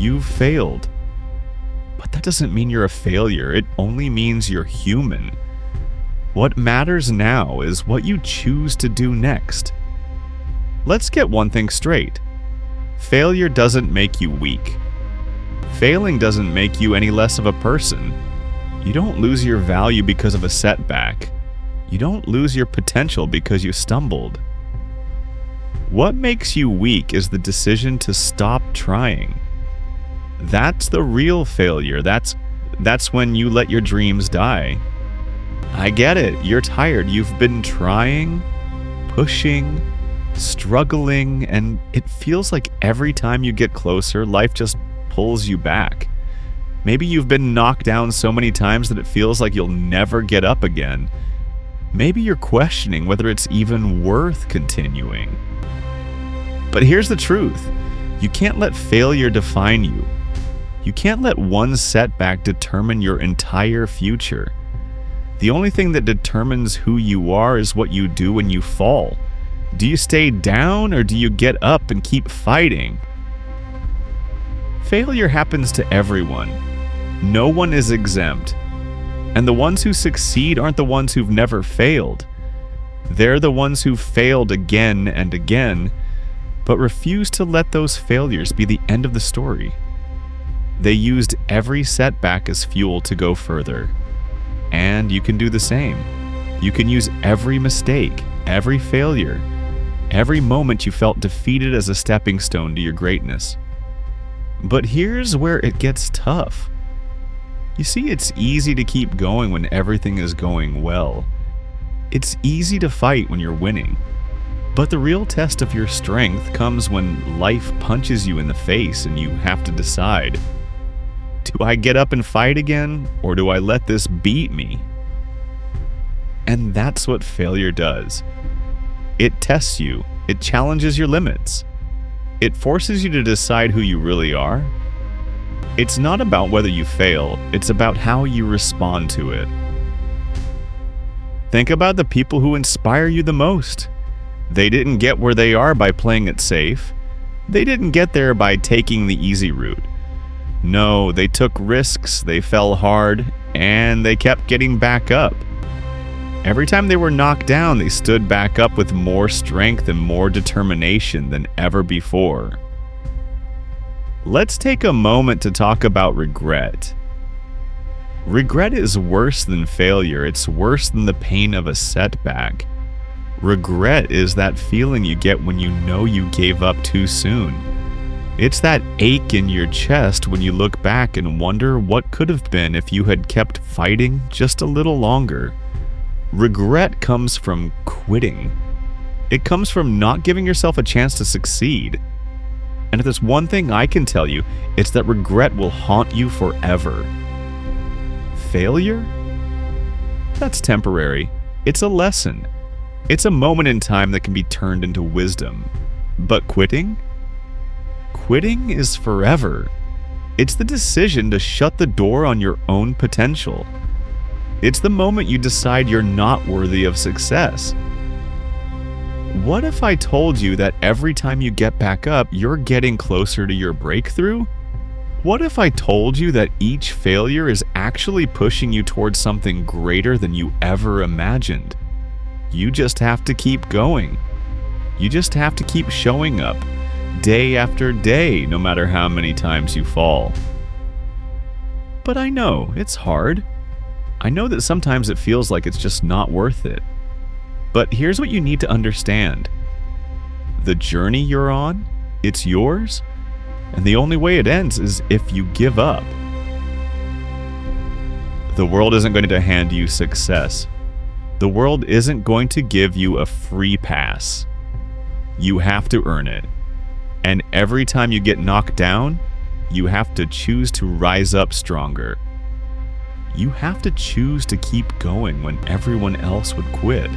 You've failed. But that doesn't mean you're a failure. It only means you're human. What matters now is what you choose to do next. Let's get one thing straight. Failure doesn't make you weak. Failing doesn't make you any less of a person. You don't lose your value because of a setback. You don't lose your potential because you stumbled. What makes you weak is the decision to stop trying. That's the real failure. That's when you let your dreams die. I get it. You're tired. You've been trying, pushing, struggling, and it feels like every time you get closer, life just pulls you back. Maybe you've been knocked down so many times that it feels like you'll never get up again. Maybe you're questioning whether it's even worth continuing. But here's the truth. You can't let failure define you. You can't let one setback determine your entire future. The only thing that determines who you are is what you do when you fall. Do you stay down or do you get up and keep fighting? Failure happens to everyone. No one is exempt. And the ones who succeed aren't the ones who've never failed. They're the ones who've failed again and again, but refuse to let those failures be the end of the story. They used every setback as fuel to go further. And you can do the same. You can use every mistake, every failure, every moment you felt defeated as a stepping stone to your greatness. But here's where it gets tough. You see, it's easy to keep going when everything is going well. It's easy to fight when you're winning. But the real test of your strength comes when life punches you in the face and you have to decide, do I get up and fight again, or do I let this beat me? And that's what failure does. It tests you. It challenges your limits. It forces you to decide who you really are. It's not about whether you fail, it's about how you respond to it. Think about the people who inspire you the most. They didn't get where they are by playing it safe. They didn't get there by taking the easy route. No, they took risks, they fell hard, and they kept getting back up. Every time they were knocked down, they stood back up with more strength and more determination than ever before. Let's take a moment to talk about regret. Regret is worse than failure. It's worse than the pain of a setback. Regret is that feeling you get when you know you gave up too soon. It's that ache in your chest when you look back and wonder what could have been if you had kept fighting just a little longer. Regret comes from quitting. It comes from not giving yourself a chance to succeed. And if there's one thing I can tell you, it's that regret will haunt you forever. Failure? That's temporary. It's a lesson. It's a moment in time that can be turned into wisdom. But quitting? Quitting is forever. It's the decision to shut the door on your own potential. It's the moment you decide you're not worthy of success. What if I told you that every time you get back up, you're getting closer to your breakthrough? What if I told you that each failure is actually pushing you towards something greater than you ever imagined? You just have to keep going. You just have to keep showing up, day after day, no matter how many times you fall. But I know, it's hard. I know that sometimes it feels like it's just not worth it. But here's what you need to understand. The journey you're on, it's yours, and the only way it ends is if you give up. The world isn't going to hand you success. The world isn't going to give you a free pass. You have to earn it. And every time you get knocked down, you have to choose to rise up stronger. You have to choose to keep going when everyone else would quit.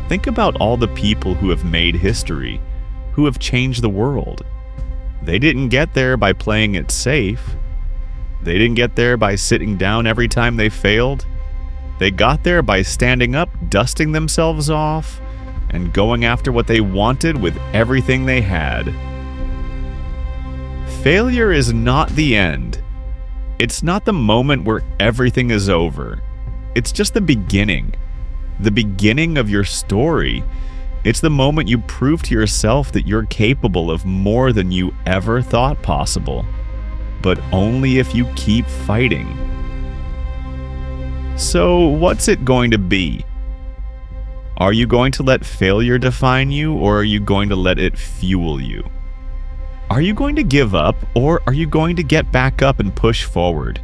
Think about all the people who have made history, who have changed the world. They didn't get there by playing it safe. They didn't get there by sitting down every time they failed. They got there by standing up, dusting themselves off, and going after what they wanted with everything they had. Failure is not the end. It's not the moment where everything is over. It's just the beginning of your story. It's the moment you prove to yourself that you're capable of more than you ever thought possible, but only if you keep fighting. So, what's it going to be? Are you going to let failure define you, or are you going to let it fuel you? Are you going to give up, or are you going to get back up and push forward?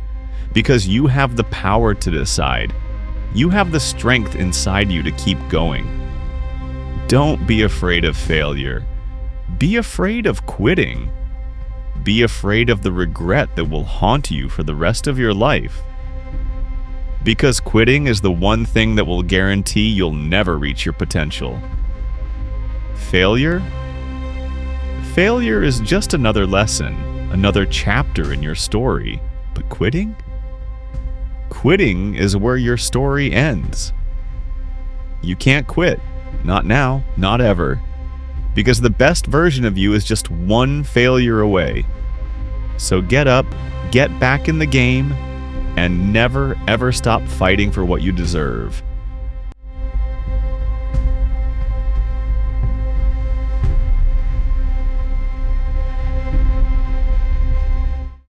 Because you have the power to decide. You have the strength inside you to keep going. Don't be afraid of failure. Be afraid of quitting. Be afraid of the regret that will haunt you for the rest of your life. Because quitting is the one thing that will guarantee you'll never reach your potential. Failure? Failure is just another lesson, another chapter in your story. But quitting? Quitting is where your story ends. You can't quit. Not now, not ever. Because the best version of you is just one failure away. So get up, get back in the game, and never ever stop fighting for what you deserve.